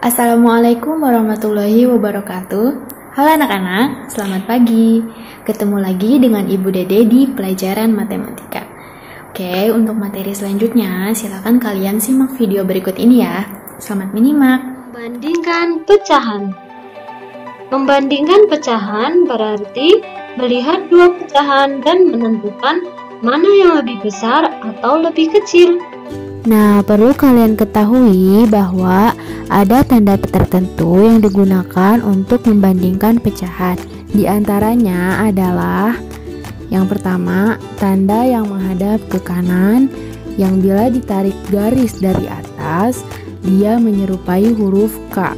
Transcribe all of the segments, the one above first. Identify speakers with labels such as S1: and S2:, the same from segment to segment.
S1: Assalamualaikum warahmatullahi wabarakatuh. Halo anak-anak, selamat pagi. Ketemu lagi dengan Ibu Dede di pelajaran matematika. Oke, untuk materi selanjutnya, silakan kalian simak video berikut ini ya. Selamat menyimak.
S2: Membandingkan pecahan. Membandingkan pecahan berarti melihat dua pecahan dan menentukan mana yang lebih besar atau lebih kecil.
S3: Nah, perlu kalian ketahui bahwa ada tanda tertentu yang digunakan untuk membandingkan pecahan. Di antaranya adalah yang pertama, tanda yang menghadap ke kanan, yang bila ditarik garis dari atas, dia menyerupai huruf K.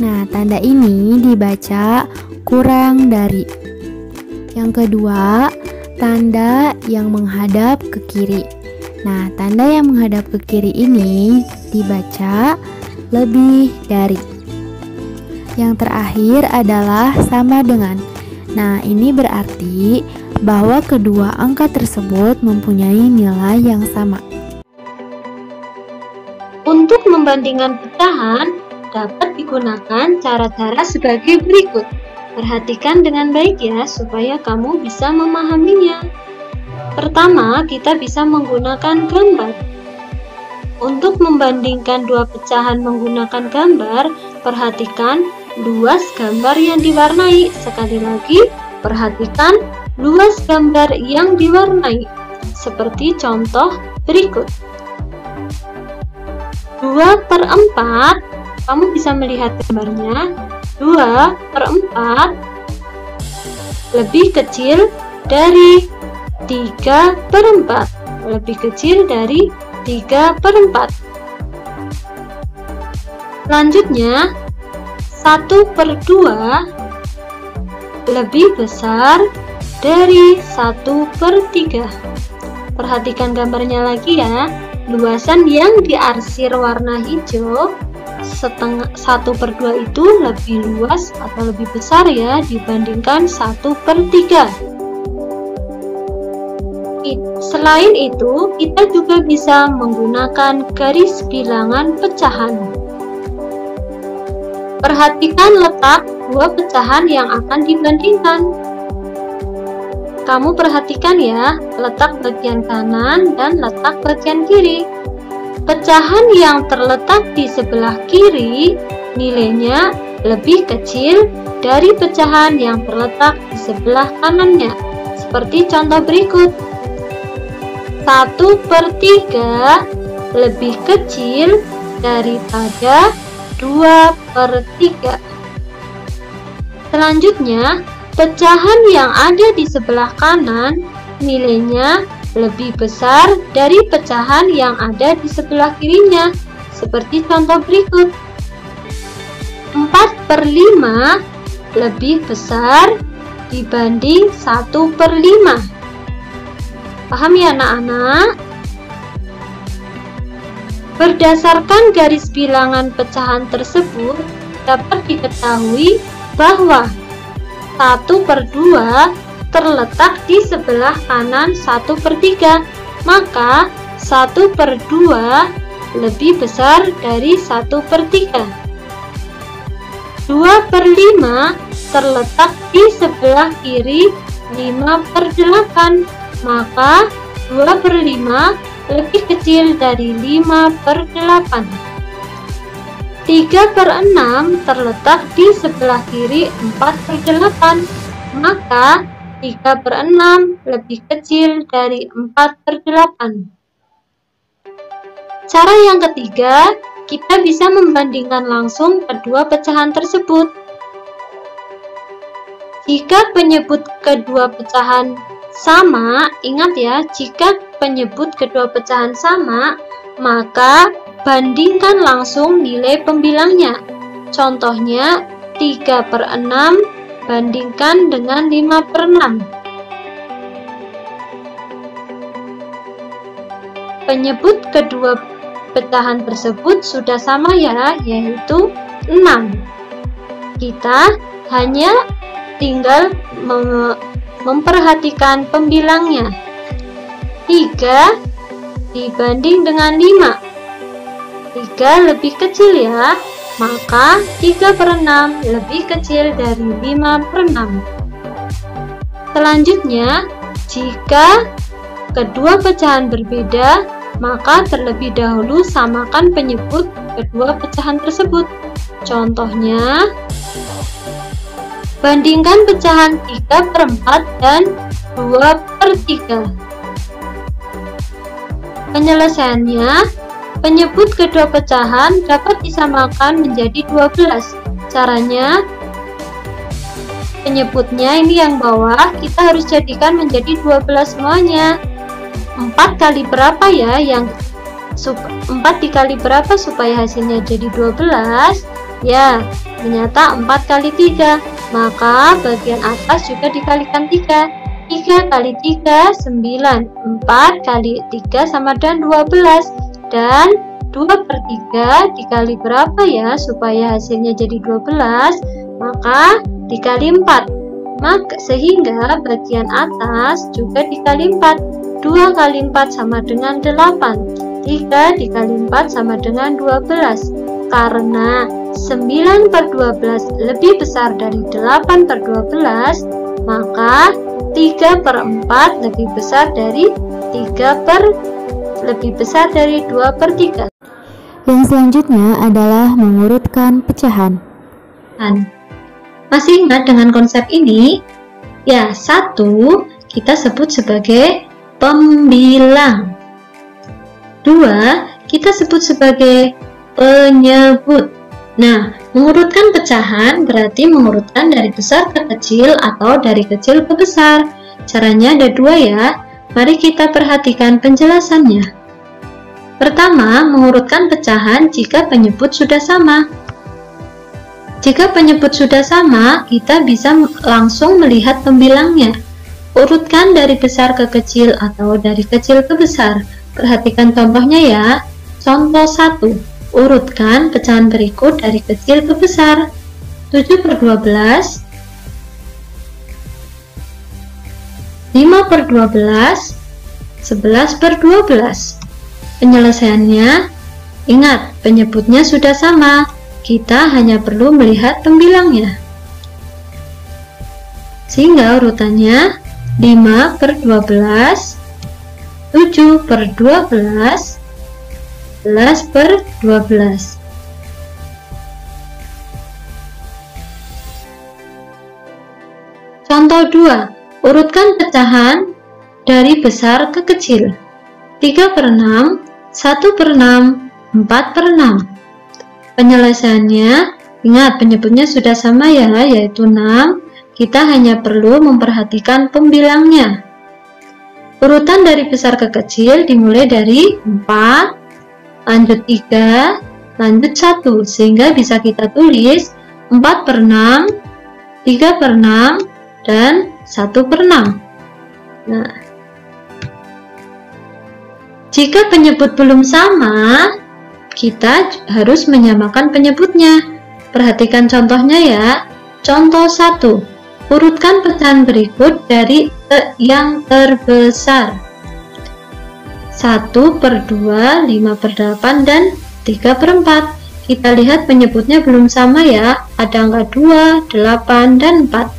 S3: Nah, tanda ini dibaca kurang dari. Yang kedua, tanda yang menghadap ke kiri. Nah, tanda yang menghadap ke kiri ini dibaca lebih dari. Yang terakhir adalah sama dengan. Nah, ini berarti bahwa kedua angka tersebut mempunyai nilai yang sama.
S2: Untuk membandingkan pecahan, dapat digunakan cara-cara sebagai berikut. Perhatikan dengan baik ya, supaya kamu bisa memahaminya. Pertama, kita bisa menggunakan gambar. Untuk membandingkan dua pecahan menggunakan gambar, perhatikan luas gambar yang diwarnai. Sekali lagi, perhatikan luas gambar yang diwarnai. Seperti contoh berikut. 2/4, kamu bisa melihat gambarnya. 2/4 lebih kecil dari 3/4, lebih kecil dari 3/4. Selanjutnya, 1/2 lebih besar dari 1/3. Perhatikan gambarnya lagi ya. Luasan yang diarsir warna hijau, 1/2 itu lebih luas atau lebih besar ya dibandingkan 1/3. Selain itu, kita juga bisa menggunakan garis bilangan pecahan. Perhatikan letak dua pecahan yang akan dibandingkan. Kamu perhatikan ya, letak bagian kanan dan letak bagian kiri. Pecahan yang terletak di sebelah kiri nilainya lebih kecil dari pecahan yang terletak di sebelah kanannya. Seperti contoh berikut. 1/3 lebih kecil daripada 2/3. Selanjutnya, pecahan yang ada di sebelah kanan nilainya lebih besar dari pecahan yang ada di sebelah kirinya. Seperti contoh berikut. 4/5 lebih besar dibanding 1/5. Paham ya anak-anak? Berdasarkan garis bilangan pecahan tersebut, dapat diketahui bahwa 1/2 terletak di sebelah kanan 1/3, maka 1/2 lebih besar dari 1/3. 2/5 terletak di sebelah kiri 5/8, maka 2/5 lebih kecil dari 5/8. 3/6 terletak di sebelah kiri 4/8, maka 3/6 lebih kecil dari 4/8. Cara yang ketiga, kita bisa membandingkan langsung kedua pecahan tersebut. Jika penyebut kedua pecahan sama, ingat ya, jika penyebut kedua pecahan sama, maka bandingkan langsung nilai pembilangnya. Contohnya, 3/6 bandingkan dengan 5/6. Penyebut kedua pecahan tersebut sudah sama ya, yaitu 6. Kita hanya tinggal memperhatikan pembilangnya. 3 dibanding dengan 5. 3 lebih kecil ya, maka 3/6 lebih kecil dari 5/6. Selanjutnya, jika kedua pecahan berbeda, maka terlebih dahulu samakan penyebut kedua pecahan tersebut. Contohnya, bandingkan pecahan 3/4 dan 2/3. Penyelesaiannya, penyebut kedua pecahan dapat disamakan menjadi 12. Caranya, penyebutnya ini yang bawah kita harus jadikan menjadi 12 semuanya. 4 kali berapa ya? 4 dikali berapa supaya hasilnya jadi 12? Ya, ternyata 4 kali 3. Maka bagian atas juga dikalikan 3. 3 kali 3, 9. 4 kali 3 sama dengan 12. Dan 2/3 dikali berapa ya supaya hasilnya jadi 12? Maka dikali 4. Sehingga bagian atas juga dikali 4. 2 kali 4 sama dengan 8. 3 dikali 4 sama dengan 12. Karena 9/12 lebih besar dari 8/12, maka 3/4 lebih besar dari 2/3.
S3: Yang selanjutnya adalah mengurutkan pecahan.
S2: Masih ingat dengan konsep ini? Ya, 1 kita sebut sebagai pembilang. 2 kita sebut sebagai penyebut. Nah, mengurutkan pecahan berarti mengurutkan dari besar ke kecil atau dari kecil ke besar. Caranya ada 2 ya. Mari kita perhatikan penjelasannya. Pertama, mengurutkan pecahan jika penyebut sudah sama. Jika penyebut sudah sama, kita bisa langsung melihat pembilangnya. Urutkan dari besar ke kecil atau dari kecil ke besar. Perhatikan contohnya ya. Contoh 1. Urutkan pecahan berikut dari kecil ke besar. 7/12, 5/12, 11/12. Penyelesaiannya, ingat penyebutnya sudah sama. Kita hanya perlu melihat pembilangnya. Sehingga urutannya 5/12, 7/12, 11/12. Contoh 2. Urutkan pecahan dari besar ke kecil. 3/6, 1/6, 4/6. Penyelesaiannya, ingat penyebutnya sudah sama ya, yaitu 6. Kita hanya perlu memperhatikan pembilangnya. Urutan dari besar ke kecil dimulai dari 4, lanjut 3, lanjut 1, sehingga bisa kita tulis 4/6, 3/6, dan 1/6. Nah, jika penyebut belum sama, kita harus menyamakan penyebutnya. Perhatikan contohnya ya. Contoh 1. Urutkan pecahan berikut dari yang terbesar. 1/2, 5/8, dan 3/4. Kita lihat penyebutnya belum sama ya. Ada angka 2, 8, dan 4.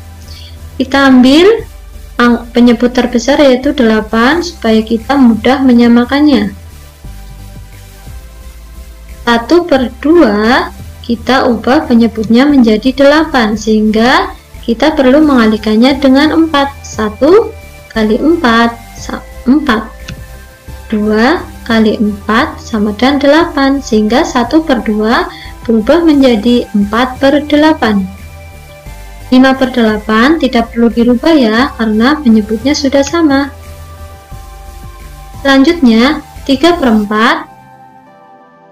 S2: Kita ambil penyebut terbesar yaitu 8 supaya kita mudah menyamakannya. 1/2 kita ubah penyebutnya menjadi 8 sehingga kita perlu mengalihkannya dengan 4. 1 kali 4 4. 2 kali 4 sama dengan 8 sehingga 1/2 berubah menjadi 4/8. 5/8 tidak perlu dirubah ya karena penyebutnya sudah sama. Selanjutnya 3/4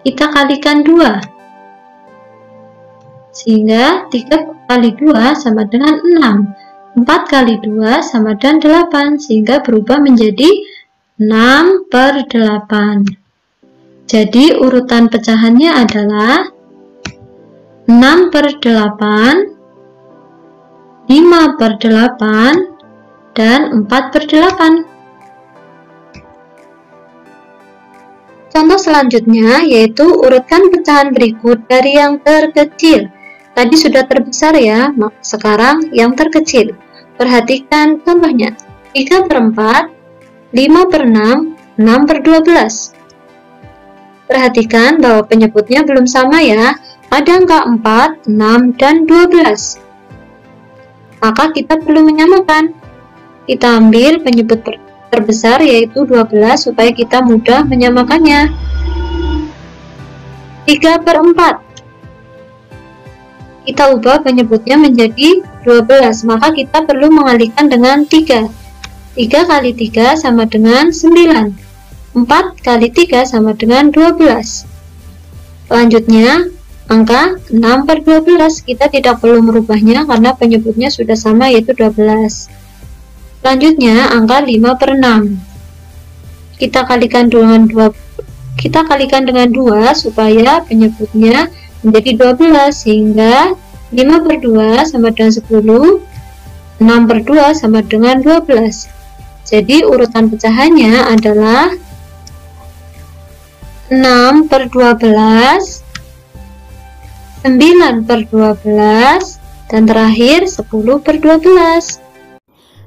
S2: kita kalikan 2 sehingga 3 kali 2 sama dengan 6. 4 kali 2 sama dengan 8 sehingga berubah menjadi 6/8. Jadi urutan pecahannya adalah 6/8, 5/8, dan 4/8. Contoh selanjutnya yaitu urutkan pecahan berikut dari yang terkecil. Tadi sudah terbesar ya, sekarang yang terkecil. Perhatikan contohnya, 3/4, 5/6, 6/12. Perhatikan bahwa penyebutnya belum sama ya, ada angka 4, 6, dan 12. Maka kita perlu menyamakan. Kita ambil penyebut terbesar yaitu 12 supaya kita mudah menyamakannya. 3/4. Kita ubah penyebutnya menjadi 12, maka kita perlu mengalihkan dengan 3. 3 kali 3 sama dengan 9. 4 kali 3 sama dengan 12. Selanjutnya, angka 6/12. Kita tidak perlu merubahnya karena penyebutnya sudah sama yaitu 12. Selanjutnya, angka 5/6. Kita kalikan dengan 2 supaya penyebutnya menjadi 12, sehingga 5/2 sama dengan 10, 6/2 sama dengan 12. Jadi urutan pecahannya adalah 6/12, 9/12, dan terakhir 10/12.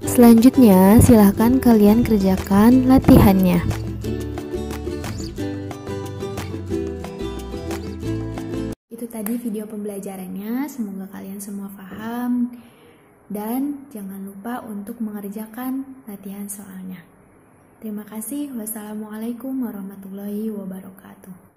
S3: Selanjutnya, silahkan kalian kerjakan latihannya.
S1: Itu tadi video pembelajarannya, semoga kalian semua paham dan jangan lupa untuk mengerjakan latihan soalnya. Terima kasih. Wassalamualaikum warahmatullahi wabarakatuh.